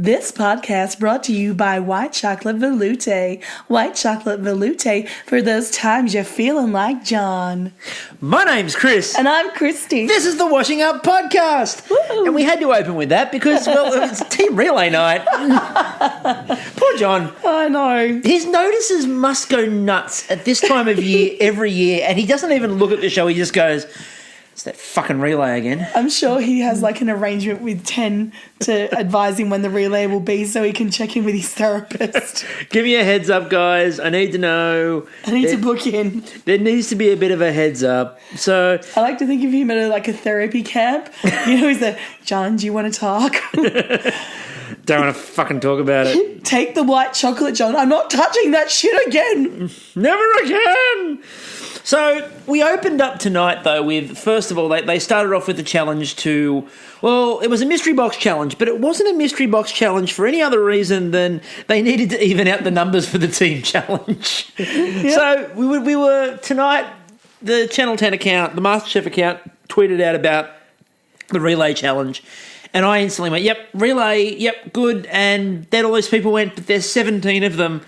This podcast brought to you by White Chocolate Veloute. White Chocolate Veloute for those times you're feeling like John. My name's Chris. And I'm Kristie. This is the Washing Up Podcast. Woo. And we had to open with that because, well, it's team relay night. Poor John. I know. His notices must go nuts at this time of year every year, and he doesn't even look at the show. He just goes, it's that fucking relay again. I'm sure he has like an arrangement with 10 to advise him when the relay will be so he can check in with his therapist. Give me a heads up, guys. I need to know. I need to book in. There needs to be a bit of a heads up. So I like to think of him at a therapy camp. You know, he's like, John, do you want to talk? Don't want to fucking talk about it. Take the white chocolate, John. I'm not touching that shit again. Never again. So we opened up tonight, though, with, first of all, they started off with the challenge to, well, it was a mystery box challenge, but it wasn't a mystery box challenge for any other reason than they needed to even out the numbers for the team challenge. Yep. So we were, tonight, the Channel 10 account, the Masterchef account, tweeted out about the relay challenge. And I instantly went, yep, relay, yep, good. And then all these people went, but there's 17 of them.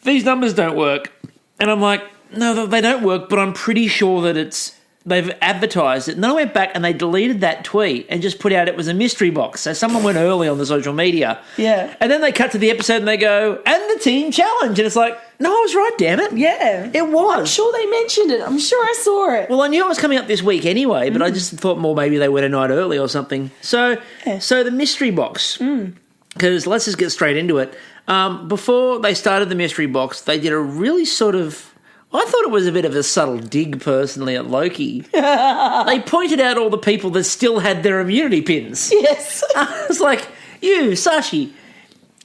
These numbers don't work. And I'm like, no, they don't work, but I'm pretty sure that they've advertised it. And then I went back and they deleted that tweet and just put out it was a mystery box. So someone went early on the social media. Yeah. And then they cut to the episode and they go, and the team challenge. And it's like, no, I was right, damn it. Yeah. It was. I'm sure they mentioned it. I'm sure I saw it. Well, I knew it was coming up this week anyway, but I just thought more maybe they went a night early or something. So the mystery box, because let's just get straight into it. Before they started the mystery box, they did a really sort of, I thought it was a bit of a subtle dig personally at Loki. They pointed out all the people that still had their immunity pins. Yes. It's like, you, Sashi,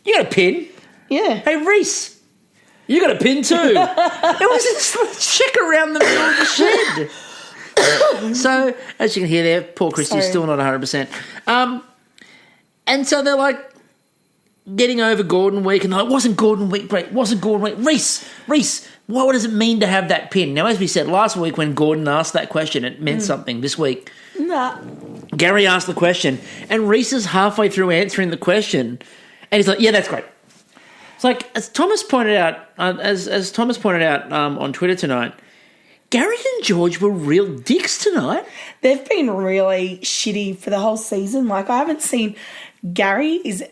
you got a pin? Yeah. Hey, Reese, you got a pin too. It was just check around the middle of the shed. So, as you can hear there, poor Kristie's still not 100%. And so they're like getting over Gordon Week, and they're like, wasn't Gordon Week great? Wasn't Gordon Week? Reese, what does it mean to have that pin? Now, as we said last week when Gordon asked that question, it meant something. This week, Gary asked the question, and Reese is halfway through answering the question, and he's like, yeah, that's great. It's like, as Thomas pointed out, on Twitter tonight, Gary and George were real dicks tonight. They've been really shitty for the whole season. Like, I haven't seen Gary is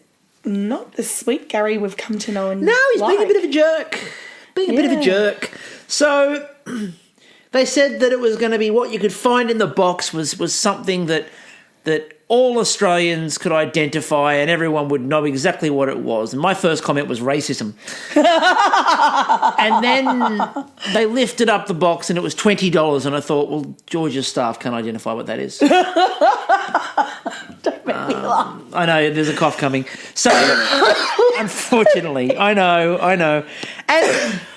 not the sweet Gary we've come to know and no, he's being a bit of a jerk. Bit of a jerk. So they said that it was going to be what you could find in the box was something that all Australians could identify and everyone would know exactly what it was. And my first comment was racism. And then they lifted up the box and it was $20 and I thought, well, Georgia's staff can't identify what that is. Don't make me laugh. I know, there's a cough coming. So, unfortunately, I know.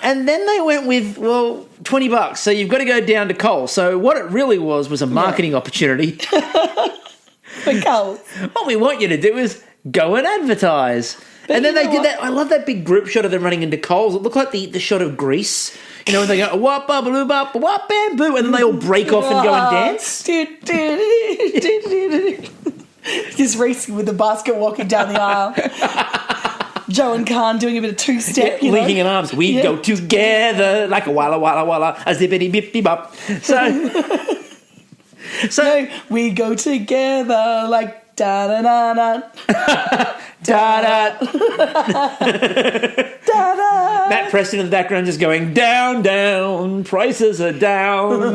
And then they went with, well, $20. So you've got to go down to Coles. So what it really was a marketing opportunity. For Coles. What we want you to do is go and advertise. But and then they did that. I love that big group shot of them running into Coles. It looked like the shot of Grease. You know, when they go, wop, bubble, bop, wop, bamboo, and then they all break off and go and dance. Just racing with the basket walking down the aisle. Joe and Khan doing a bit of two-step, linking in arms. We go together like a walla, walla, walla, a zippity, bippity, bop. So no, we go together like da-da-da-da. Da-da. Da-da. Matt Preston in the background just going, down, down, prices are down.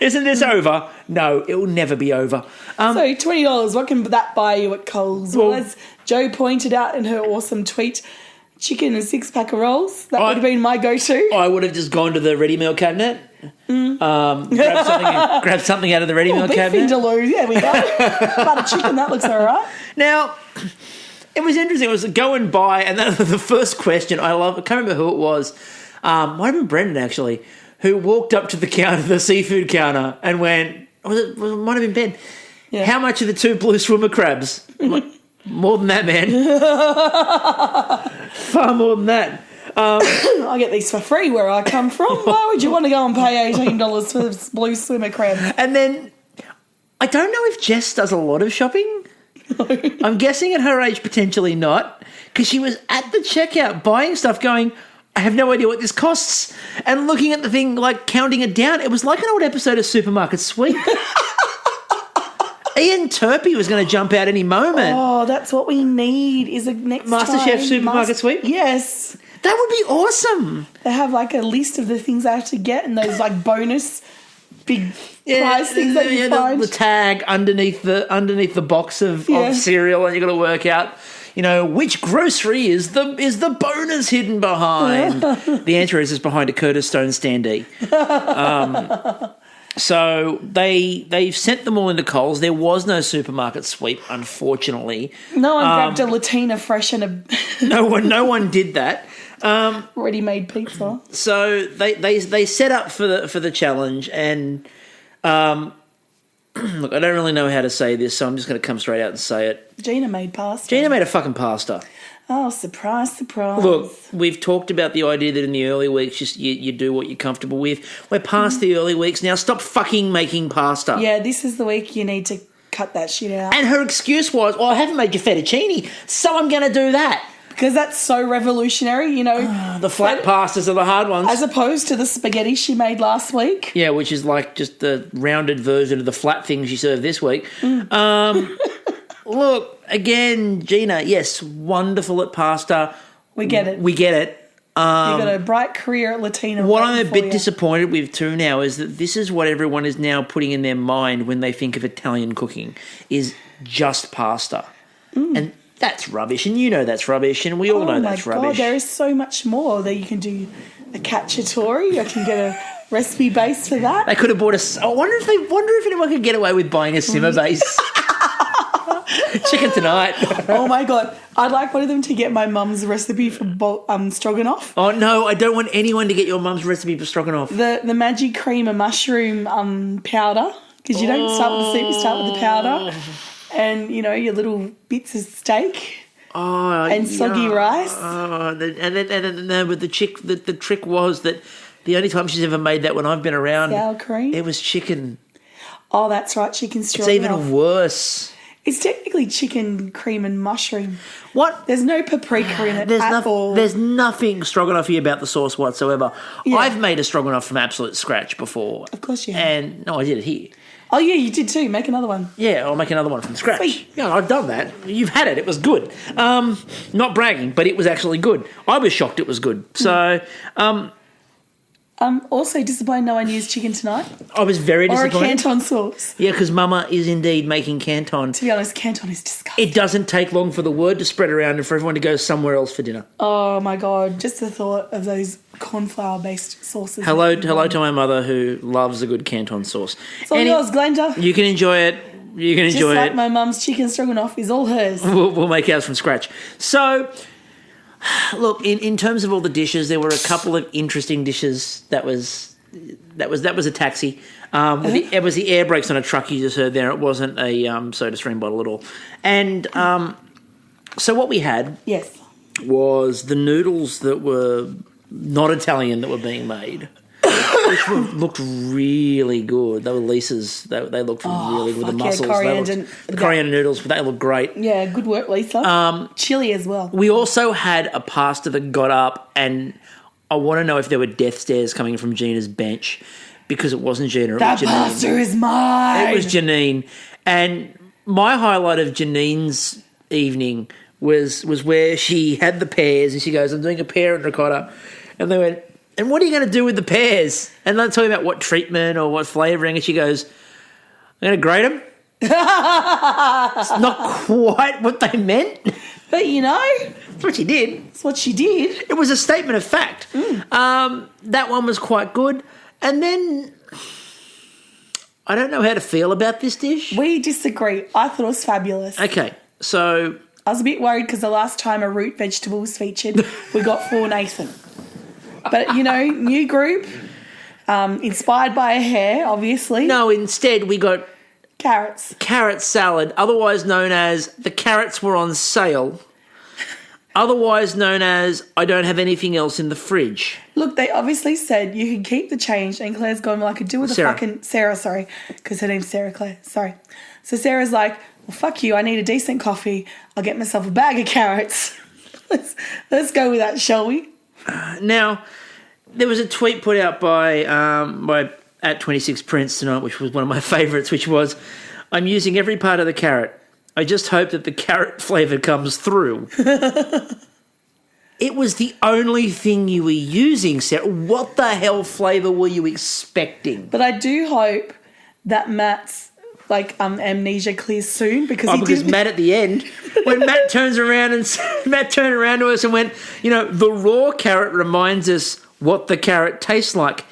Isn't this over? No, it will never be over. So $20, what can that buy you at Coles? Well, as Joe pointed out in her awesome tweet, chicken and 6-pack of rolls. That would have been my go-to. I would have just gone to the ready meal cabinet. Grab something out of the ready meal cabinet. Vindaloo, yeah, we go. Butter chicken, that looks all right. Now, it was interesting. It was go and buy, and then the first question, I can't remember who it was. Might have been Brendan, actually, who walked up to the counter, the seafood counter, and went, might have been Ben, how much are the 2 blue swimmer crabs? I'm like, more than that, man. Far more than that. I get these for free where I come from. Why would you want to go and pay $18 for this blue swimmer crab? And then I don't know if Jess does a lot of shopping. I'm guessing at her age, potentially not, because she was at the checkout buying stuff going, I have no idea what this costs. And looking at the thing, like counting it down, it was like an old episode of Supermarket Sweep. Ian Turpie was going to jump out any moment. Oh, that's what we need is a next Masterchef time. Supermarket Sweep? Yes. That would be awesome. They have like a list of the things I have to get and those like bonus big prize things that you find. The tag underneath the box of cereal, and you've got to work out, which grocery is the bonus hidden behind. The answer is it's behind a Curtis Stone standee. So they've sent them all into Coles. There was no Supermarket Sweep, unfortunately. No one grabbed a Latina fresh and a no one did that. Ready-made pizza. So they set up for the challenge, and look, I don't really know how to say this, so I'm just going to come straight out and say it. Gina made pasta. Gina made a fucking pasta. Oh, surprise, surprise. Look, we've talked about the idea that in the early weeks, just you do what you're comfortable with. We're past the early weeks now. Stop fucking making pasta. Yeah, this is the week you need to cut that shit out. And her excuse was, I haven't made your fettuccine, so I'm going to do that. Because that's so revolutionary, The flat pastas are the hard ones. As opposed to the spaghetti she made last week. Yeah, which is like just the rounded version of the flat thing she served this week. Look, again, Gina, yes, wonderful at pasta. We get it. You've got a bright career at Latina. What I'm a bit disappointed with too now is that this is what everyone is now putting in their mind when they think of Italian cooking, is just pasta. And that's rubbish, and that's rubbish, and we all know that's rubbish. Oh, my God, there is so much more that you can do. A cacciatore, I can get a recipe base for that. They could have bought I wonder if anyone could get away with buying a simmer base. Chicken tonight. Oh my God, I'd like one of them to get my mum's recipe for stroganoff. Oh no, I don't want anyone to get your mum's recipe for stroganoff. The magic cream and mushroom powder, because you don't start with the soup, you start with the powder. And, your little bits of steak and soggy rice. And then with the trick was that the only time she's ever made that when I've been around, sour cream. It was chicken. Oh, that's right, chicken stroganoff. It's even worse. It's technically chicken, cream and mushroom. What? There's no paprika in it all. There's nothing stroganoffy about the sauce whatsoever. Yeah. I've made a stroganoff from absolute scratch before. Of course you have. And, no, I did it here. Oh, yeah, you did too. Make another one. Yeah, I'll make another one from scratch. Sweet. Yeah, I've done that. You've had it. It was good. Not bragging, but it was actually good. I was shocked it was good. So, I'm also disappointed no one used chicken tonight. I was very disappointed. Or a Canton sauce. Yeah, because Mama is indeed making Canton. To be honest, Canton is disgusting. It doesn't take long for the word to spread around and for everyone to go somewhere else for dinner. Oh, my God. Just the thought of those cornflour-based sauces. Hello to my mother who loves a good Canton sauce. It's all yours, Glenda. You can enjoy it. You can enjoy it. Just like my mum's chicken stroganoff is all hers. We'll make ours from scratch. So, look, in terms of all the dishes, there were a couple of interesting dishes. That was a taxi. It was the air brakes on a truck you just heard there. It wasn't a SodaStream bottle at all. And so what we had was the noodles that were not Italian that were being made, which looked really good. They were Lisa's. They looked really good with the mussels. The coriander noodles, they looked great. Yeah, good work, Lisa. Chili as well. We also had a pasta that got up, and I want to know if there were death stares coming from Gina's bench, because it wasn't Gina. That pasta is mine. It was Janine. And my highlight of Janine's evening was where she had the pears, and she goes, I'm doing a pear and ricotta. And they went, and what are you going to do with the pears? And they're talking about what treatment or what flavouring. And she goes, I'm going to grate them. It's not quite what they meant. But that's what she did. That's what she did. It was a statement of fact. That one was quite good. And then I don't know how to feel about this dish. We disagree. I thought it was fabulous. Okay, so I was a bit worried because the last time a root vegetable was featured, we got for Nathan. But, new group, inspired by a hare, obviously. No, instead we got carrots. Carrot salad, otherwise known as the carrots were on sale, otherwise known as I don't have anything else in the fridge. Look, they obviously said you can keep the change, and Claire's gone, well, I could do with a fucking... Sarah, sorry, because her name's Sarah Claire, sorry. So Sarah's like, well, fuck you, I need a decent coffee. I'll get myself a bag of carrots. Let's go with that, shall we? Now, there was a tweet put out by @26Prince tonight, which was one of my favourites, which was, I'm using every part of the carrot. I just hope that the carrot flavour comes through. It was the only thing you were using, Sarah. What the hell flavour were you expecting? But I do hope that Matt's amnesia clears soon because Matt at the end, when Matt turned around to us and went, the raw carrot reminds us what the carrot tastes like.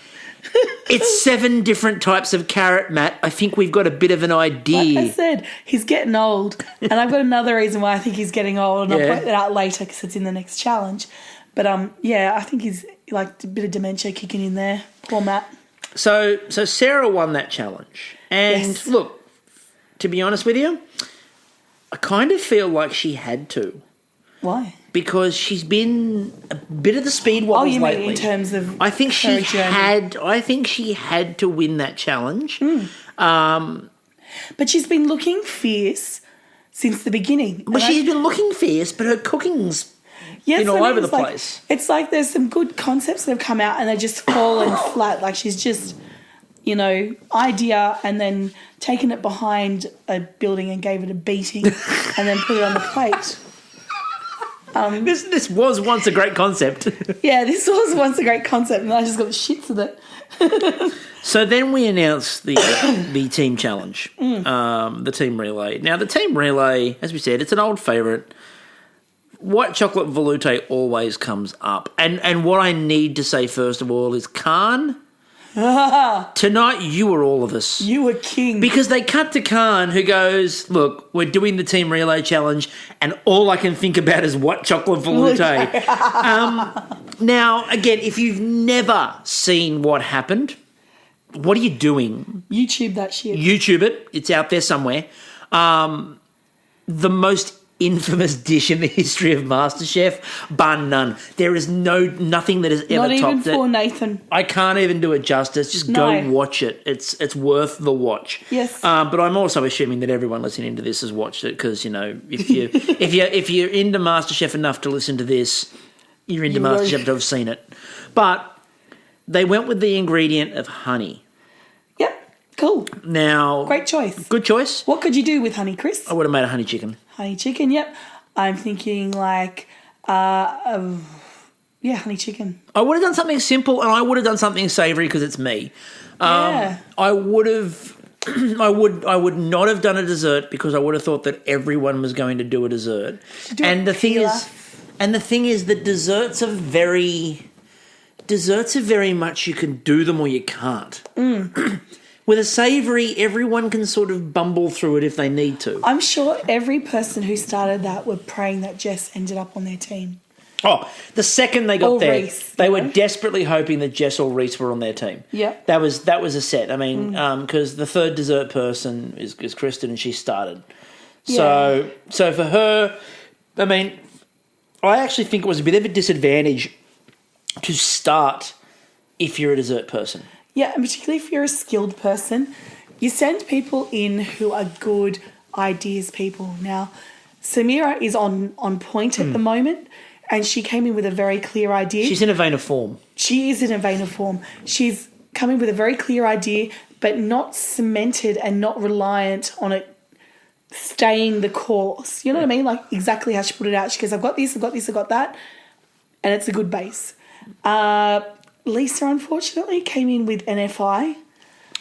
It's 7 different types of carrot, Matt. I think we've got a bit of an idea. Like I said, he's getting old. And I've got another reason why I think he's getting old, and I'll point that out later because it's in the next challenge. But, I think he's like a bit of dementia kicking in there. Poor Matt. So Sarah won that challenge. And look, to be honest with you, I kind of feel like she had to. Why? Because she's been a bit of the speed wobbles lately. Oh, you mean in terms of I think she had to win that challenge. But she's been looking fierce since the beginning. Well, she's been looking fierce, but her cooking's been all over the place. It's like there's some good concepts that have come out and they're just fallen flat. Like she's just, idea and then taken it behind a building and gave it a beating and then put it on the plate. This was once a great concept. Yeah, this was once a great concept, and I just got the shits with it. So then we announced the team challenge, the team relay. Now, the team relay, as we said, it's an old favourite. White Chocolate Veloute always comes up. And what I need to say first of all is, Khan, tonight you were all of us. You were king. Because they cut to Khan, who goes, look, we're doing the team relay challenge and all I can think about is White Chocolate Veloute. Now, again, if you've never seen what happened, what are you doing? YouTube that shit. YouTube it. It's out there somewhere. The most infamous dish in the history of Masterchef, bar none. There is nothing that has ever topped it. Not even for Nathan. I can't even do it justice. Just go watch it. It's worth the watch. Yes. But I'm also assuming that everyone listening to this has watched it because if you're into Masterchef enough to listen to this, you're into Masterchef to have seen it. But they went with the ingredient of honey. Yep. Cool. Now, great choice. Good choice. What could you do with honey, Chris? I would have made a honey chicken. Honey chicken, yep. I'm thinking honey chicken. I would have done something simple and I would have done something savoury because it's me. I would have... I would not have done a dessert because I would have thought that everyone was going to do a dessert. The thing is that desserts are very much you can do them or you can't. With a savoury, everyone can sort of bumble through it if they need to. I'm sure every person who started that were praying that Jess ended up on their team. Oh, the second they got or there, Reese, they were desperately hoping that Jess or Reese were on their team. Yeah, that was a set. I mean, because the third dessert person is Kristie, and she started. Yeah. So for her, I mean, I actually think it was a bit of a disadvantage to start if you're a dessert person. Yeah, and particularly if you're a skilled person, you send people in who are good ideas people. Now, Samira is on point at the moment, and she came in with a very clear idea. She's in a vein of form. She is in a vein of form. She's coming with a very clear idea, but not cemented and not reliant on it staying the course. You know what I mean? Like exactly how she put it out. She goes, I've got this, I've got this, I've got that. And it's a good base. Lisa, unfortunately, came in with NFI.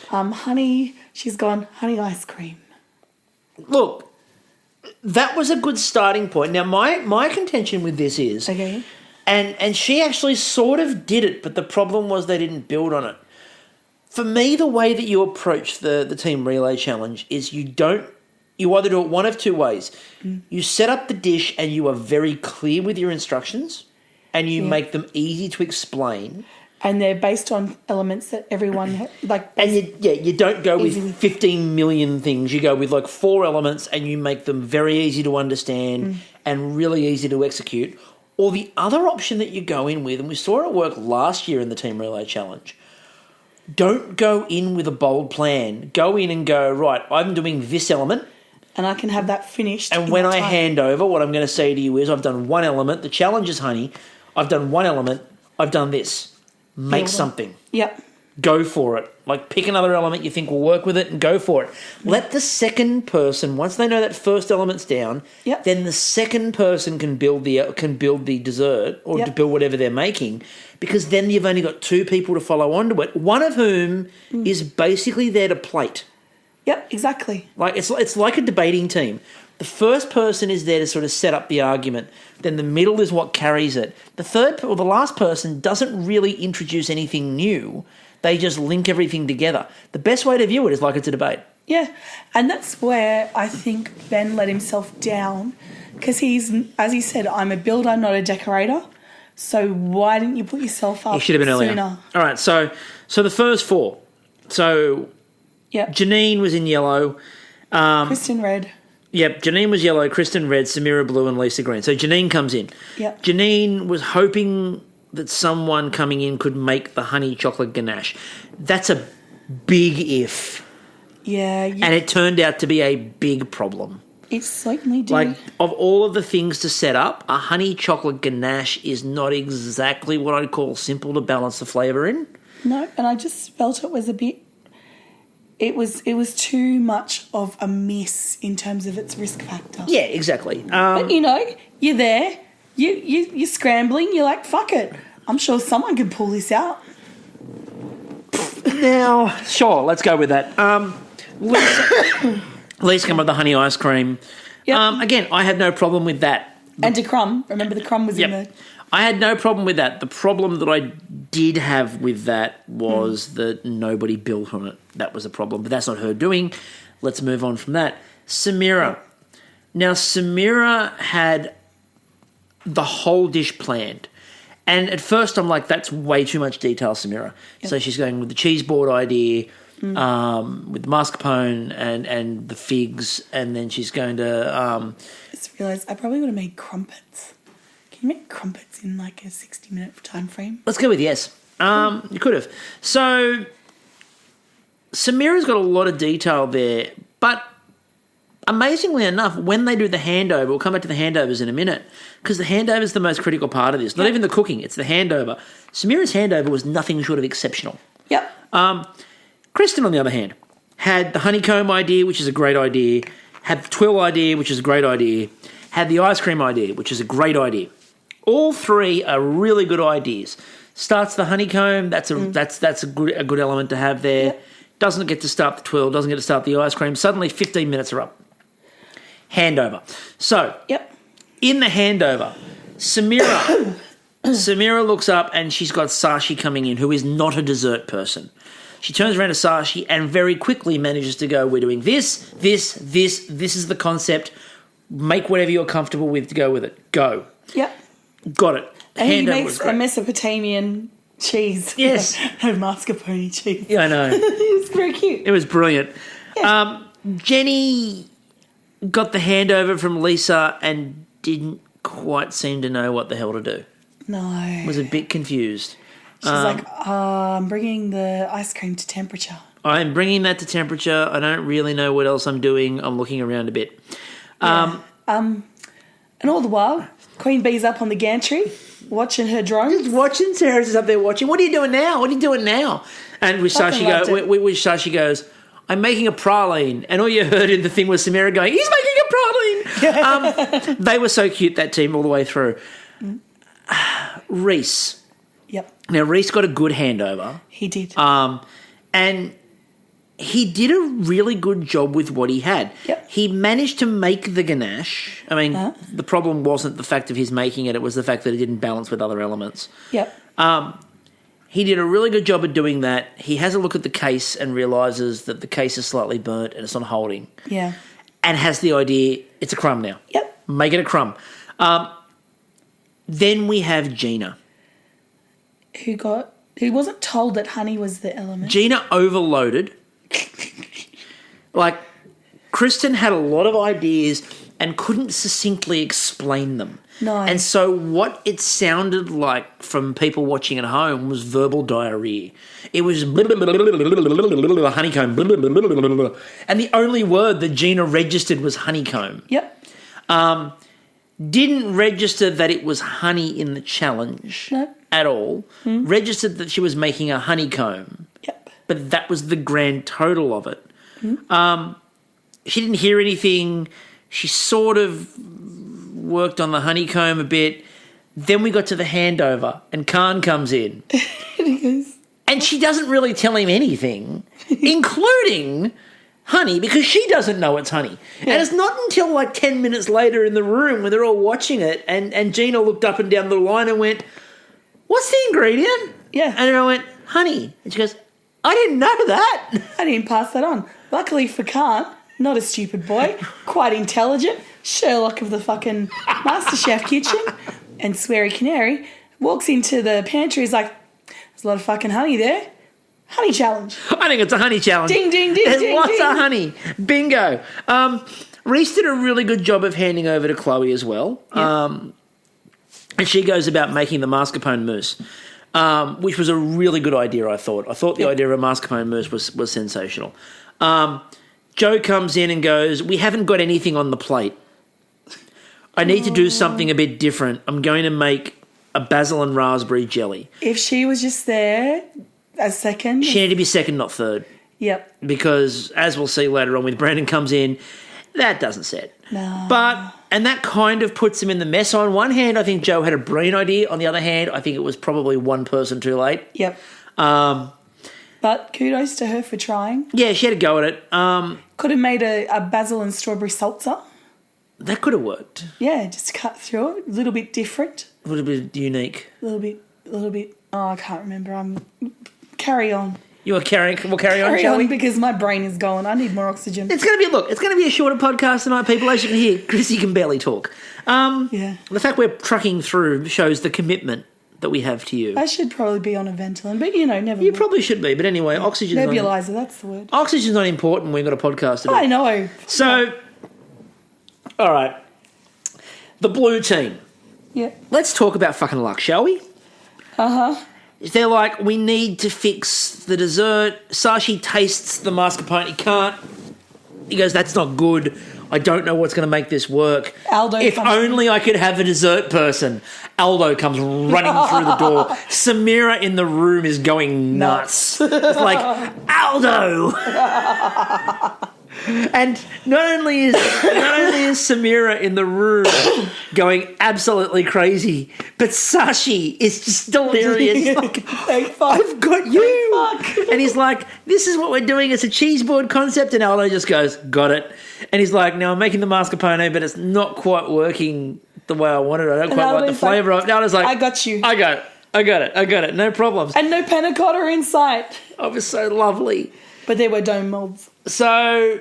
Honey, she's gone honey ice cream. Look, that was a good starting point. Now, my contention with this is... Okay. And she actually sort of did it, but the problem was they didn't build on it. For me, the way that you approach the team relay challenge is you either do it one of two ways. You set up the dish and you are very clear with your instructions and you make them easy to explain. And they're based on elements that everyone And you don't go with 15 million things. You go with 4 elements and you make them very easy to understand and really easy to execute. Or the other option that you go in with, and we saw it work last year in the Team Relay Challenge, don't go in with a bold plan. Go in and go, right, I'm doing this element. And I can have that finished. And when I hand over, what I'm going to say to you is I've done one element. The challenge is honey. I've done one element. I've done this. Make something. Yep. Go for it. Like, pick another element you think will work with it and go for it. Let the second person, once they know that first element's down, then the second person can build the dessert or to build whatever they're making, because then you've only got two people to follow onto it, one of whom is basically there to plate. Yep, exactly. Like, it's like a debating team. The first person is there to sort of set up the argument. Then the middle is what carries it. The third or the last person doesn't really introduce anything new. They just link everything together. The best way to view it is like it's a debate. Yeah, and that's where I think Ben let himself down, because he's, as he said, I'm a builder, not a decorator. So why didn't you put yourself up? You should have been sooner? earlier. All right, so the first four. So Janine was in yellow. Kristen red. Yep, Janine was yellow, Kristen red, Samira blue, and Lisa green. So Janine comes in. Yep. Janine was hoping that someone coming in could make the honey chocolate ganache. That's a big if. Yeah. And it turned out to be a big problem. It certainly did. Like, of all of the things to set up, a honey chocolate ganache is not exactly what I'd call simple to balance the flavour in. No, and I just felt it was a bit... It was too much of a miss in terms of its risk factor. Yeah, exactly. But, you're there. You're scrambling. You're like, fuck it. I'm sure someone can pull this out. Now, sure, let's go with that. Lisa came up with the honey ice cream. Yep. Again, I had no problem with that. And a crumb. Remember the crumb was in there. I had no problem with that. The problem that I did have with that was that nobody built on it. That was a problem. But that's not her doing. Let's move on from that. Samira. Now, Samira had the whole dish planned. And at first I'm like, that's way too much detail, Samira. Yep. So she's going with the cheese board idea, with the mascarpone and the figs, and then she's going to... I just realised I probably would have made crumpets. Can you make crumpets in like a 60-minute time frame? Let's go with yes. You could have. So Samira's got a lot of detail there, but amazingly enough, when they do the handover, we'll come back to the handovers in a minute, because the handover is the most critical part of this. Not even the cooking, it's the handover. Samira's handover was nothing short of exceptional. Yep. Kristen, on the other hand, had the honeycomb idea, which is a great idea, had the twill idea, which is a great idea, had the ice cream idea, which is a great idea. All three are really good ideas. Starts the honeycomb, that's a good element to have there. Yep. Doesn't get to start the twill, doesn't get to start the ice cream. Suddenly 15 minutes are up. Handover. So, in the handover, Samira looks up and she's got Sashi coming in, who is not a dessert person. She turns around to Sashi and very quickly manages to go, we're doing this is the concept. Make whatever you're comfortable with to go with it. Go. Yep. Got it. And he makes a Mesopotamian cheese. Yes. A mascarpone cheese. Yeah, I know. It was very cute. It was brilliant. Yeah. Jenny got the handover from Lisa and didn't quite seem to know what the hell to do. No. Was a bit confused. She's like, I'm bringing the ice cream to temperature. I'm bringing that to temperature. I don't really know what else I'm doing. I'm looking around a bit. And all the while, Queen Bee's up on the gantry watching her drone. Just watching. Sarah's is up there watching. What are you doing now? What are you doing now? And with Sashi goes, I'm making a praline. And all you heard in the thing was Samira going, he's making a praline. They were so cute, that team, all the way through. Reese. Yep. Now, Reese got a good handover. He did. And he did a really good job with what he had. Yep. He managed to make the ganache. I mean, the problem wasn't the fact of his making it. It was the fact that it didn't balance with other elements. Yep. He did a really good job of doing that. He has a look at the case and realises that the case is slightly burnt and it's not holding. Yeah. And has the idea, it's a crumb now. Yep. Make it a crumb. Then we have Gina. Who wasn't told that honey was the element. Gina overloaded. Like, Kristen had a lot of ideas and couldn't succinctly explain them. No. And so what it sounded like from people watching at home was verbal diarrhea. It was honeycomb. And the only word that Gina registered was honeycomb. Yep. Didn't register that it was honey in the challenge at all. Registered that she was making a honeycomb. Yep. But that was the grand total of it. She didn't hear anything. She sort of worked on the honeycomb a bit. Then we got to the handover and Khan comes in. And she doesn't really tell him anything, including honey, because she doesn't know it's honey. Yeah. And it's not until like 10 minutes later in the room when they're all watching it and Gina looked up and down the line and went, "What's the ingredient?" Yeah. And I went, "Honey." And she goes, "I didn't know that." I didn't pass that on. Luckily for Khan, not a stupid boy, quite intelligent, Sherlock of the fucking Masterchef kitchen, and Sweary Canary walks into the pantry. He's like, "There's a lot of fucking honey there. Honey challenge." I think it's a honey challenge. Ding, ding, ding, There's ding, lots ding. of honey. Bingo. Reese did a really good job of handing over to Chloe as well. Yep. And she goes about making the mascarpone mousse, which was a really good idea, I thought. I thought the idea of a mascarpone mousse was sensational. Joe comes in and goes, "We haven't got anything on the plate. I need to do something a bit different. I'm going to make a basil and raspberry jelly." If she was just there a second. She needed to be second, not third. Yep. Because, as we'll see later on, when Brandon comes in, that doesn't set. No. And that kind of puts him in the mess. On one hand, I think Joe had a brilliant idea. On the other hand, I think it was probably one person too late. Yep. But kudos to her for trying. Yeah, she had a go at it. Could have made a basil and strawberry salsa. That could have worked. Yeah, just cut through it. A little bit different. A little bit unique. A little bit. Oh, I can't remember. Carry on. We'll carry on, shall we? Because my brain is going. I need more oxygen. It's going to be a shorter podcast tonight, people. As you can hear, Kristie can barely talk. Yeah. The fact we're trucking through shows the commitment that we have to you. I should probably be on a Ventolin, but never. You probably should be, but anyway, oxygen. Nebulizer, that's the word. Oxygen's not important when we've got a podcast to do. I know. So, all right, the blue team. Yeah. Let's talk about fucking luck, shall we? They're like, we need to fix the dessert. Sashi tastes the mascarpone. He can't. He goes, "That's not good. I don't know what's going to make this work. Aldo if only I could have a dessert person." Aldo comes running through the door. Samira in the room is going nuts. It's like, "Aldo!" And not only is Samira in the room going absolutely crazy, but Sashi is just delirious. Like, "I've got you." And he's like, "This is what we're doing. It's a cheese board concept." And Aldo just goes, "Got it." And he's like, "No, I'm making the mascarpone, but it's not quite working the way I wanted it. I don't quite like the flavour of it." Aldo's like, "I got you. I got it. No problems." And no panna cotta in sight. Oh, it was so lovely. But there were dome molds. So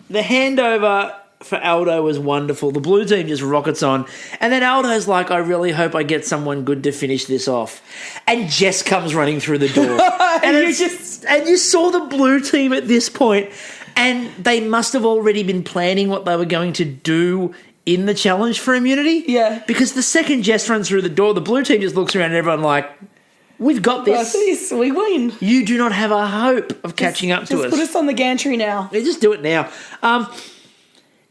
the handover for Aldo was wonderful. The blue team just rockets on. And then Aldo's like, "I really hope I get someone good to finish this off." And Jess comes running through the door. and you saw the blue team at this point, and they must have already been planning what they were going to do in the challenge for immunity. Yeah. Because the second Jess runs through the door, the blue team just looks around and everyone like, "We've got this. We win. You do not have a hope of catching up to us. Just put us on the gantry now." Yeah, just do it now.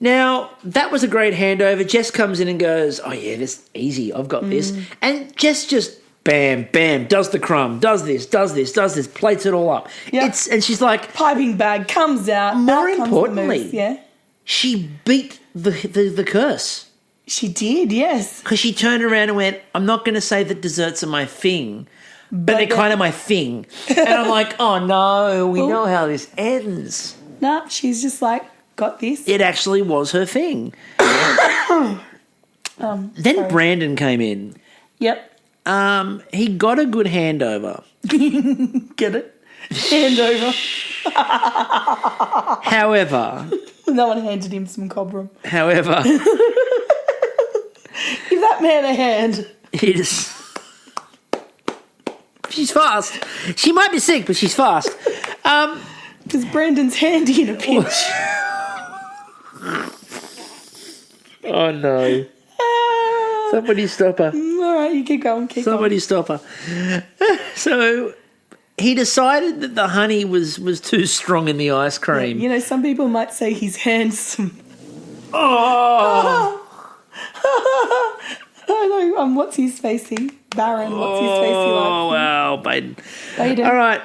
Now, that was a great handover. Jess comes in and goes, "Oh, yeah, this is easy. I've got this." And Jess just, bam, bam, does the crumb, does this, plates it all up. Yep. And she's like... Piping bag comes out. More out comes importantly, the mousse, yeah. She beat the curse. She did, yes. Because she turned around and went, "I'm not going to say that desserts are my thing, but they're kind of my thing." And I'm like, oh, no, we know how this ends. Nah, she's just like, "Got this." It actually was her thing. Then Brandon came in. Yep. He got a good handover. Get it? Handover. However... No one handed him some cobram. However... Give that man a hand. She's fast. She might be sick, but she's fast. Because Brandon's handy in a pinch. Oh, no. Ah. Somebody stop her. All right, you keep going. Somebody stop her. So he decided that the honey was too strong in the ice cream. You know, some people might say he's handsome. Oh! I know. What's his facey? Baron. What's his facey like? Oh, wow. Baden. Baden. All right.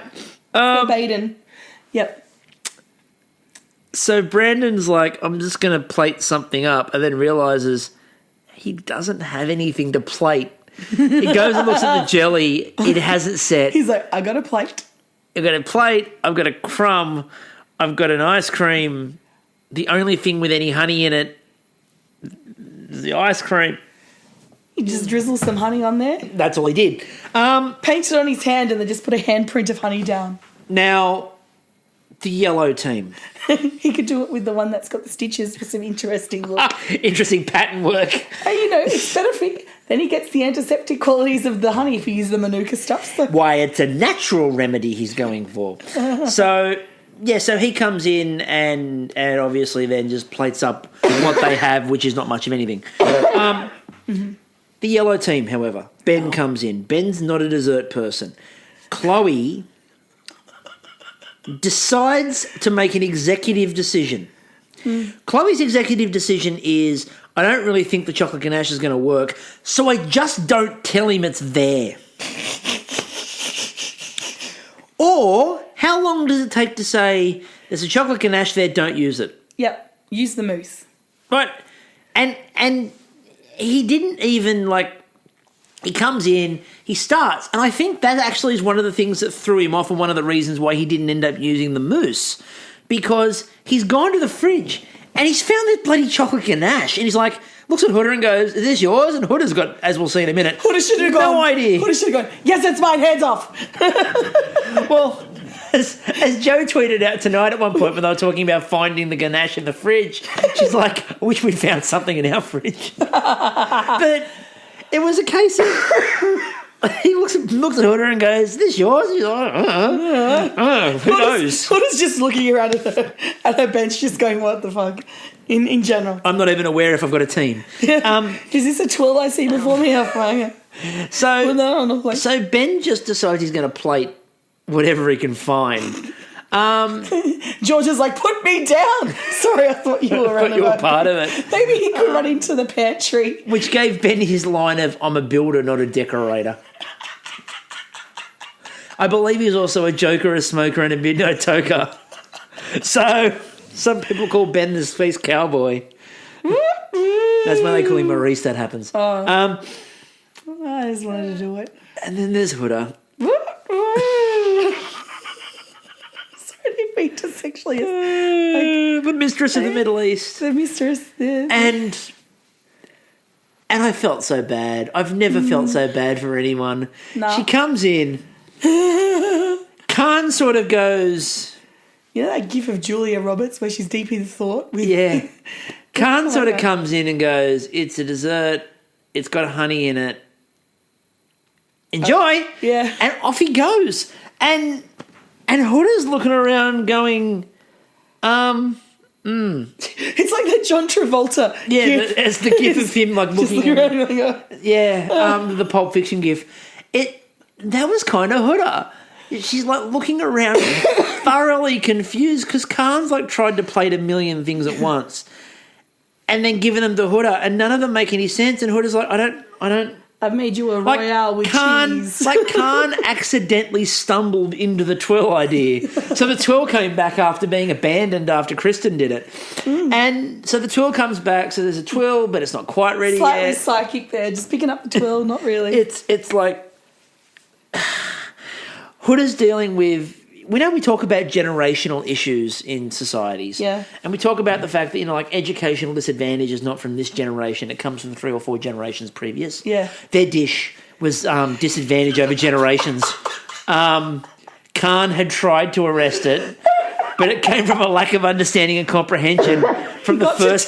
Baden. Yep. So Brandon's like, I'm just going to plate something up, and then realises he doesn't have anything to plate. He goes and looks at the jelly. It hasn't set. He's like, I got a plate. I've got a plate. I've got a crumb. I've got an ice cream. The only thing with any honey in it is the ice cream. He just drizzles some honey on there. That's all he did. Painted on his hand and then just put a handprint of honey down. Now, the yellow team. He could do it with the one that's got the stitches for some interesting look. Interesting pattern work. And you know, it's better for... Then he gets the antiseptic qualities of the honey if he uses the Manuka stuff. So. Why, it's a natural remedy he's going for. So he comes in and obviously then just plates up what they have, which is not much of anything. The yellow team, however, Ben comes in. Ben's not a dessert person. Chloe decides to make an executive decision. Chloe's executive decision is, I don't really think the chocolate ganache is going to work, so I just don't tell him it's there. Or, how long does it take to say, there's a chocolate ganache there, don't use it? Yep, use the mousse. Right. And he didn't even, he comes in, he starts, and I think that actually is one of the things that threw him off and one of the reasons why he didn't end up using the mousse, because he's gone to the fridge and he's found this bloody chocolate ganache, and he's like, looks at Huda and goes, is this yours? And Huda's got, as we'll see in a minute, Huda should have gone. No idea. Huda should have gone, yes, it's mine, hands off. Well, as Joe tweeted out tonight at one point when they were talking about finding the ganache in the fridge, she's like, I wish we'd found something in our fridge. But it was a case of, he looks at Huda and goes, is this yours? She's like, who knows? Huda's just looking around at her bench just going, what the fuck, in general. I'm not even aware if I've got a team. Is this a twill I see before me? So Ben just decides he's going to plate whatever he can find. George is like, put me down. Sorry, I thought you were running. You were part of it. Maybe he could run into the pantry. Which gave Ben his line of, I'm a builder, not a decorator. I believe he's also a joker, a smoker, and a midnight toker. So some people call Ben the space cowboy. That's when they call him Maurice, that happens. I just wanted to do it. And then there's Huda. Sorry to be too sexually. The mistress of the Middle East. The mistress. And I felt so bad. I've never felt so bad for anyone. No. She comes in. Khan sort of goes... You know that gif of Julia Roberts where she's deep in thought? Yeah. Khan sort of comes in and goes, it's a dessert. It's got honey in it. Enjoy. Yeah. And off he goes. And Huda's looking around going, It's like that John Travolta gif. It's the gif of him like looking around and going, the Pulp Fiction gif. That was kind of Huda. She's like looking around thoroughly confused because Khan's like tried to plate a million things at once and then giving them to Huda and none of them make any sense, and Huda's like, I don't I've made you a royale with cheese. Khan accidentally stumbled into the twirl idea. So the twirl came back after being abandoned after Kristen did it. And so the twirl comes back, so there's a twirl, but it's not quite ready Slightly yet. psychic there, just picking up the twirl, not really. It's like... Huda's dealing with... We talk about generational issues in societies. Yeah. And we talk about the fact that, educational disadvantage is not from this generation. It comes from 3 or 4 generations previous. Yeah. Their dish was disadvantage over generations. Khan had tried to arrest it, but it came from a lack of understanding and comprehension from the first...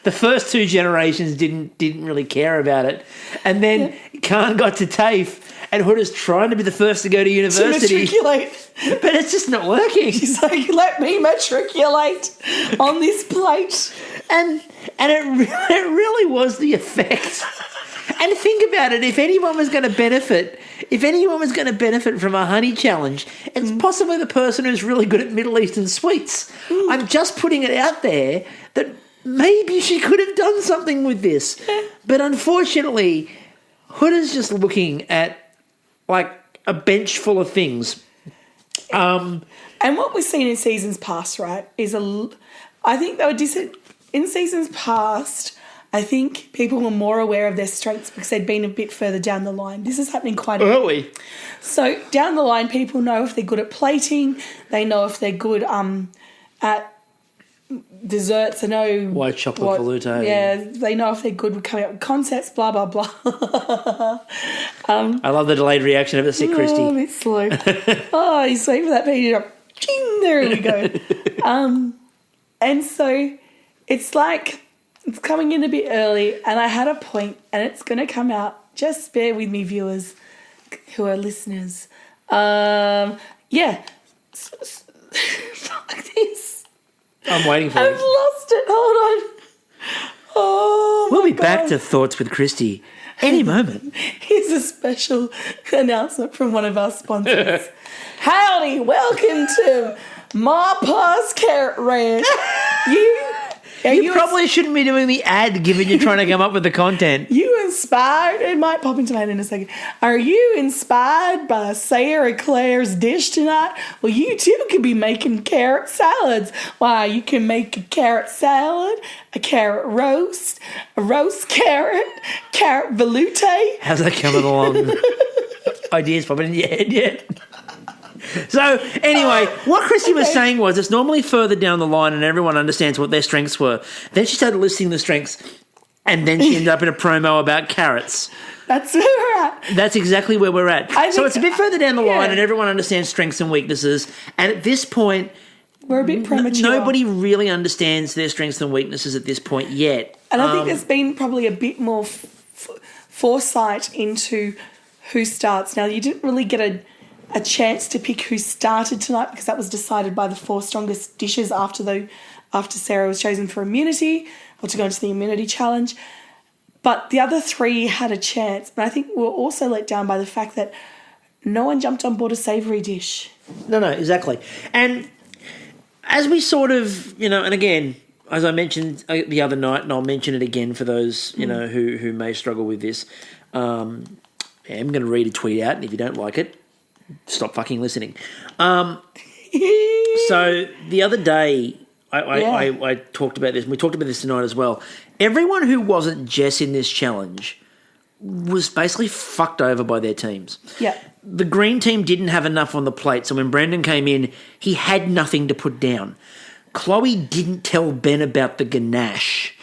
The first 2 generations didn't really care about it. And then Khan got to TAFE, and Huda's trying to be the first to go to university. To matriculate. But it's just not working. She's like, let me matriculate on this plate. And it really was the effect. And think about it, if anyone was going to benefit from a honey challenge, it's possibly the person who's really good at Middle Eastern sweets. I'm just putting it out there that maybe she could have done something with this. But unfortunately, Huda's just looking at like a bench full of things. And what we've seen in seasons past, right, is I think they were in seasons past. I think people were more aware of their strengths because they'd been a bit further down the line. This is happening quite early. So down the line, people know if they're good at plating. They know if they're good at desserts. They know White Chocolate Veloute. Yeah, they know if they're good with coming up with concepts. Blah blah blah. I love the delayed reaction of it. See, Kristie. Oh, a bit slow. Oh, he's waiting for that page. Ching, there we go. And so it's like. It's coming in a bit early, and I had a point, and it's going to come out. Just bear with me, viewers who are listeners. Yeah. Fuck this. I'm waiting for I've it. lost it. Hold on. Oh, we'll my be back God. to Thoughts with Kristie any moment. Here's a special announcement from one of our sponsors. Howdy, welcome to Ma Pa's Carrot Ranch. You probably shouldn't be doing the ad given you're trying to come up with the content. You inspired? It might pop into my head in a second. Are you inspired by Sarah Claire's dish tonight? Well, you too could be making carrot salads. Why, you can make a carrot salad, a carrot roast, a roast carrot, carrot veloute. How's that coming along? Ideas popping in your head yet? So, anyway, what Kristie was saying was it's normally further down the line and everyone understands what their strengths were. Then she started listing the strengths and then she ended up in a promo about carrots. That's where we're at. That's exactly where we're at. So it's a bit further down the line and everyone understands strengths and weaknesses. And at this point, we're a bit premature. Nobody really understands their strengths and weaknesses at this point yet. And I think there's been probably a bit more foresight into who starts. Now, you didn't really get a chance to pick who started tonight because that was decided by the 4 strongest dishes after Sarah was chosen for immunity or to go into the immunity challenge. But the other 3 had a chance. But I think we were also let down by the fact that no one jumped on board a savoury dish. No, exactly. And as we sort of, and again, as I mentioned the other night, and I'll mention it again for those, who may struggle with this, I'm going to read a tweet out, and if you don't like it, stop fucking listening. So the other day, I talked about this, and we talked about this tonight as well. Everyone who wasn't Jess in this challenge was basically fucked over by their teams. Yeah. The green team didn't have enough on the plate, so when Brandon came in, he had nothing to put down. Chloe didn't tell Ben about the ganache,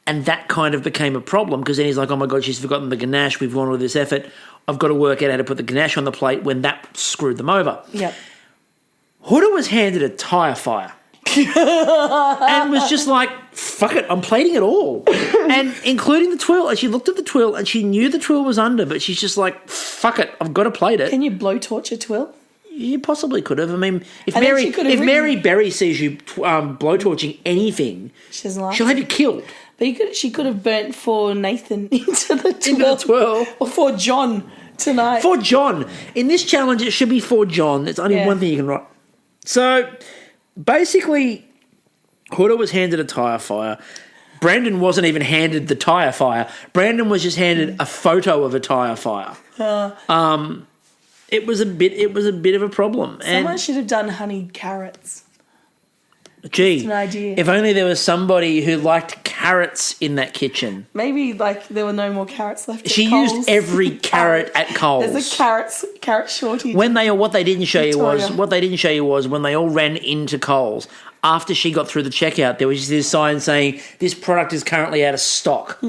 and that kind of became a problem because then he's like, oh my God, she's forgotten the ganache. We've gone all this effort. I've got to work out how to put the ganache on the plate when that screwed them over. Yep. Huda was handed a tyre fire and was just like, fuck it, I'm plating it all. And including the twill. And she looked at the twill and she knew the twill was under, but she's just like, fuck it, I've got to plate it. Can you blowtorch a twill? You possibly could have. I mean, if Mary Berry sees you blowtorching anything, she'll have you killed. But she could have burnt for Nathan into the twirl. Or for John tonight. For John. In this challenge, it should be for John. There's only one thing you can write. So, basically, Huda was handed a tyre fire. Brandon wasn't even handed the tyre fire. Brandon was just handed a photo of a tyre fire. It was a bit of a problem. Someone should have done honeyed carrots. Gee, Just an idea. If only there was somebody who liked carrots in that kitchen. Maybe there were no more carrots left. She used every carrot at Coles. There's a carrot shortage. What they didn't show you was when they all ran into Coles after she got through the checkout, there was this sign saying this product is currently out of stock.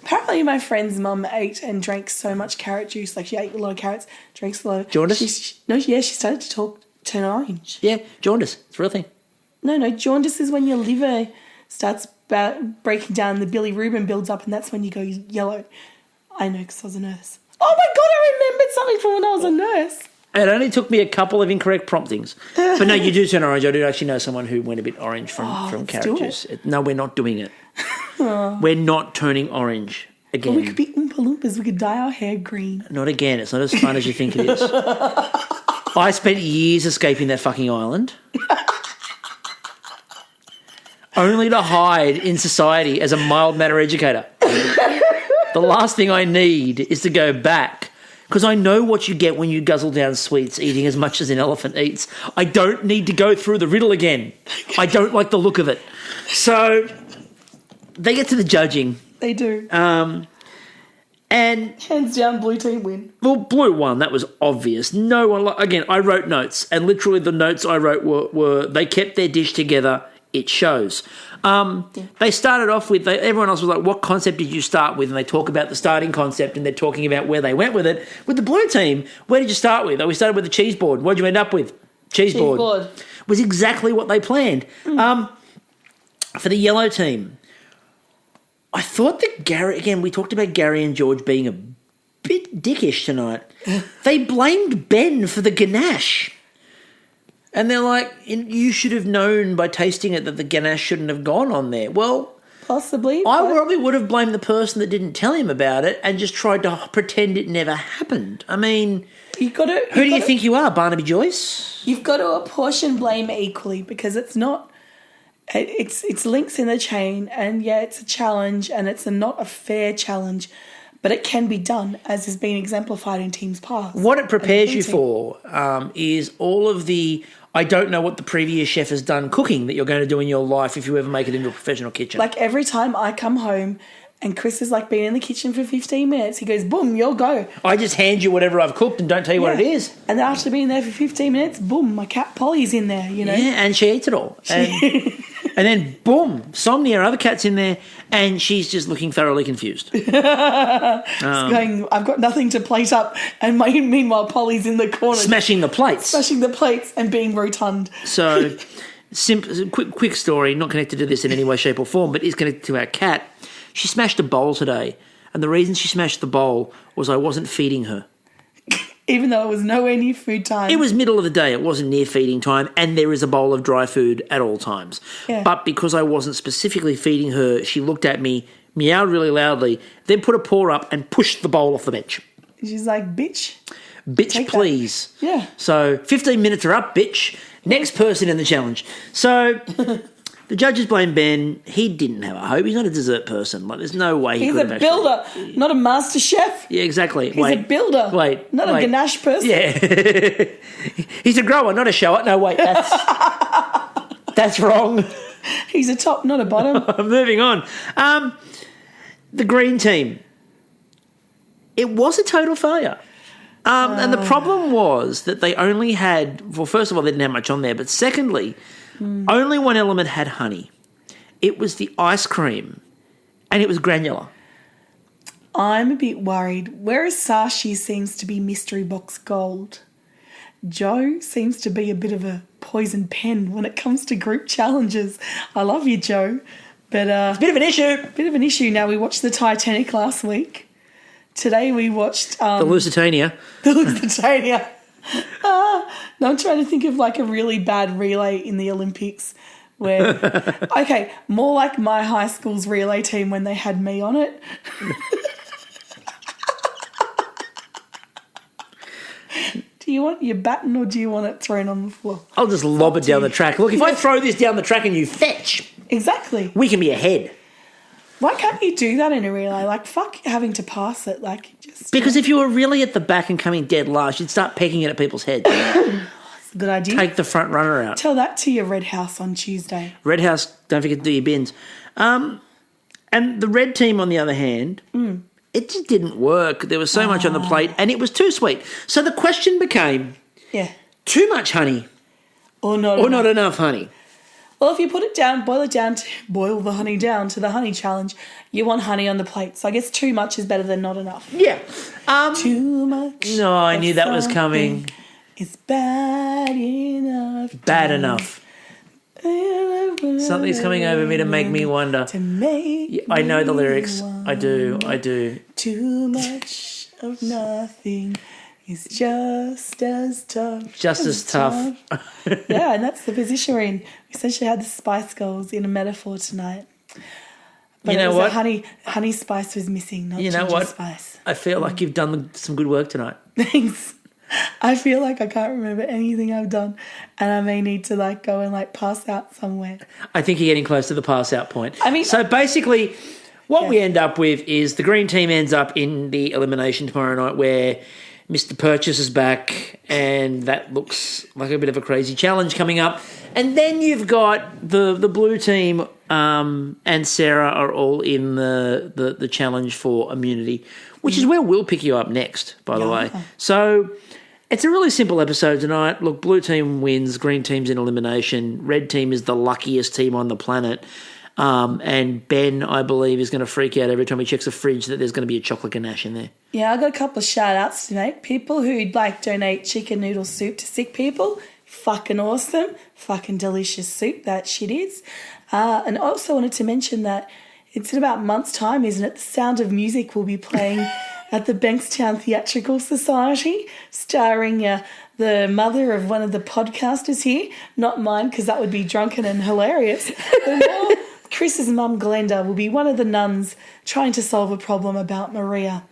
Apparently, my friend's mum ate and drank so much carrot juice, like she ate a lot of carrots, drinks a lot of jaundice. She started to turn orange. Yeah, jaundice. It's a real thing. No, jaundice is when your liver starts breaking down, the bilirubin builds up, and that's when you go yellow. I know, because I was a nurse. Oh my God, I remembered something from when I was a nurse. It only took me a couple of incorrect promptings. But no, you do turn orange. I do actually know someone who went a bit orange from carrot juice. No, we're not doing it. We're not turning orange again. Well, we could be Oompa Loompas. We could dye our hair green. Not again. It's not as fun as you think it is. I spent years escaping that fucking island. Only to hide in society as a mild-manner educator. The last thing I need is to go back, because I know what you get when you guzzle down sweets, eating as much as an elephant eats. I don't need to go through the riddle again. I don't like the look of it. So they get to the judging. They do. And hands down, blue team win. well, blue won. That was obvious. No one. Again, I wrote notes, and literally the notes I wrote were they kept their dish together. It shows. They started off with, everyone else was like, what concept did you start with? And they talk about the starting concept, and they're talking about where they went with it. With the blue team, where did you start with? Oh, we started with the cheese board. What did you end up with? Cheese board. Was exactly what they planned. For the yellow team, I thought that Gary, again, we talked about Gary and George being a bit dickish tonight. They blamed Ben for the ganache. And they're like, you should have known by tasting it that the ganache shouldn't have gone on there. Well, possibly. I probably would have blamed the person that didn't tell him about it and just tried to pretend it never happened. I mean, who do you think you are, Barnaby Joyce? You've got to apportion blame equally, because it's not. It's links in the chain, and yeah, it's a challenge, and it's not a fair challenge. But it can be done, as has been exemplified in teams past. What it prepares you for is all of the, I don't know what the previous chef has done cooking that you're going to do in your life if you ever make it into a professional kitchen. Like every time I come home and Chris has like been in the kitchen for 15 minutes, he goes, boom, you'll go. I just hand you whatever I've cooked and don't tell you what it is. And then after being there for 15 minutes, boom, my cat Polly's in there, you know. Yeah, and she eats it all. And then, boom, Somnia, other cat's in there, and she's just looking thoroughly confused. Going, I've got nothing to plate up, and meanwhile Polly's in the corner. Smashing the plates. And being rotund. So, quick story, not connected to this in any way, shape or form, but is connected to our cat. She smashed a bowl today, and the reason she smashed the bowl was I wasn't feeding her. Even though it was nowhere near food time. It was middle of the day. It wasn't near feeding time, and there is a bowl of dry food at all times. Yeah. But because I wasn't specifically feeding her, she looked at me, meowed really loudly, then put a paw up and pushed the bowl off the bench. She's like, bitch. Bitch, please. That. Yeah. So 15 minutes are up, bitch. Next person in the challenge. So the judges blame Ben. He didn't have a hope. He's not a dessert person. Like, there's no way he could have He's a builder, not a master chef. Yeah, exactly. He's a builder. Not a ganache person. Yeah. He's a grower, not a shower. No, wait, that's wrong. He's a top, not a bottom. Moving on. The green team. It was a total failure. And the problem was that they only had, well, first of all, they didn't have much on there, but secondly, only one element had honey. It was the ice cream, and it was granular. I'm a bit worried. Whereas Sashi seems to be mystery box gold, Joe seems to be a bit of a poison pen when it comes to group challenges. I love you, Joe, but it's a bit of an issue. Bit of an issue. Now, we watched the Titanic last week. Today we watched the Lusitania. The Lusitania. Now I'm trying to think of like a really bad relay in the Olympics where, okay, more like my high school's relay team when they had me on it. Do you want your baton or do you want it thrown on the floor? I'll just lob it down the track. Look, if I throw this down the track and you fetch. Exactly. We can be ahead. Why can't you do that in a relay? Like, fuck having to pass it. Like, just. Because if you were really at the back and coming dead last, you'd start pecking it at people's heads. That's a good idea. Take the front runner out. Tell that to your Red House on Tuesday. Red House, don't forget to do your bins. And the red team, on the other hand, it just didn't work. There was so much on the plate, and it was too sweet. So the question became, too much honey or not enough honey. Well, if you boil the honey down to the honey challenge, you want honey on the plate. So I guess too much is better than not enough. Yeah. Too much. No, I knew that was coming. It's bad enough. Bad enough. Something's coming over me to make me wonder. I know the lyrics. I do. Too much of nothing is just as tough. Yeah, and that's the position we're in. We essentially had the Spice Girls in a metaphor tonight. But You know it was what? Honey spice was missing, not You know ginger what? spice. I feel like you've done some good work tonight. Thanks. I feel like I can't remember anything I've done, and I may need to like go and like pass out somewhere. I think you're getting close to the pass out point. I mean, so basically, what we end up with is the green team ends up in the elimination tomorrow night, where Mr. Purchase is back, and that looks like a bit of a crazy challenge coming up. And then you've got the blue team and Sarah are all in the challenge for immunity, which is where we'll pick you up next, by the way. So it's a really simple episode tonight. Look, blue team wins, green team's in elimination, red team is the luckiest team on the planet. And Ben, I believe, is going to freak out every time he checks a fridge that there's going to be a chocolate ganache in there. Yeah, I got a couple of shout-outs to make. People who'd like donate chicken noodle soup to sick people, fucking awesome, fucking delicious soup, that shit is. And also wanted to mention that it's in about a month's time, isn't it? The Sound of Music will be playing at the Bankstown Theatrical Society, starring the mother of one of the podcasters here, not mine because that would be drunken and hilarious. Chris's mum, Glenda, will be one of the nuns trying to solve a problem about Maria.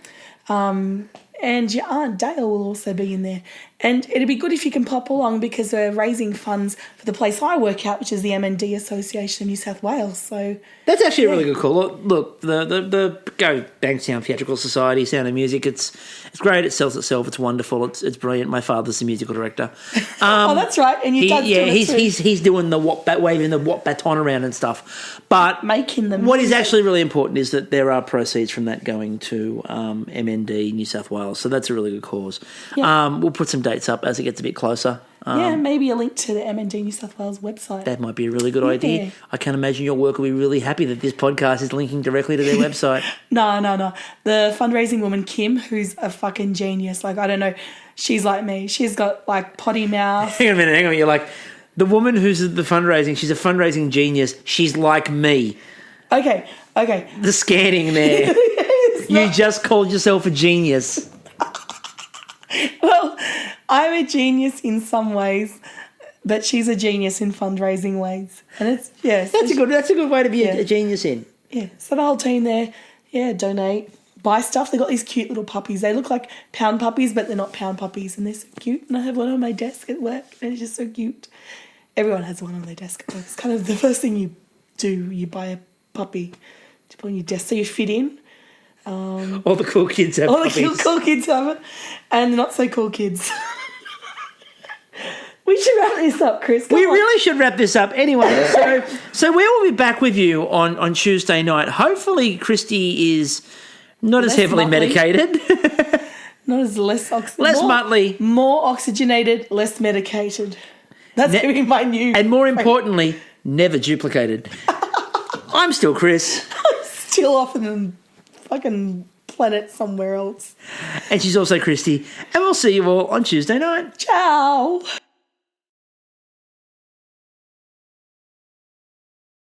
And your Aunt Dale will also be in there. And it'd be good if you can pop along because we're raising funds for the place I work at, which is the M&D Association of New South Wales. So that's actually a really good call. Look, the Go Bankstown Theatrical Society, Sound of Music, it's great. It sells itself. It's wonderful. It's brilliant. My father's the musical director. Oh, that's right. And your dad's doing it too. He's doing the waving the baton around and stuff. But making them. What is actually really important is that there are proceeds from that going to MND New South Wales. So that's a really good cause. Yeah. We'll put some dates up as it gets a bit closer. Maybe a link to the MND New South Wales website. That might be a really good idea. I can imagine your work will be really happy that this podcast is linking directly to their website. No. The fundraising woman, Kim, who's a fucking genius. Like, I don't know, she's like me. She's got, like, potty mouth. Hang on a minute. You're like, the woman who's the fundraising, she's a fundraising genius. She's like me. Okay. The scanning there. You just called yourself a genius. Well, I'm a genius in some ways, but she's a genius in fundraising ways. And it's, That's a good way to be a genius in. Yeah. So the whole team there, donate, buy stuff. They got these cute little puppies. They look like pound puppies, but they're not pound puppies, and they're so cute. And I have one on my desk at work, and it's just so cute. Everyone has one on their desk. It's kind of the first thing you do. You buy a puppy to put on your desk so you fit in. All the cool kids have puppies. All the cool kids have it, and the not so cool kids. We should wrap this up, Chris. We really should wrap this up. Anyway, so we will be back with you on Tuesday night. Hopefully, Kristie is not as heavily medicated. Not as less muttly. More oxygenated, less medicated. That's going to be my new... And more importantly, never duplicated. I'm still Chris. I'm still off in the fucking planet somewhere else. And she's also Kristie. And we'll see you all on Tuesday night. Ciao.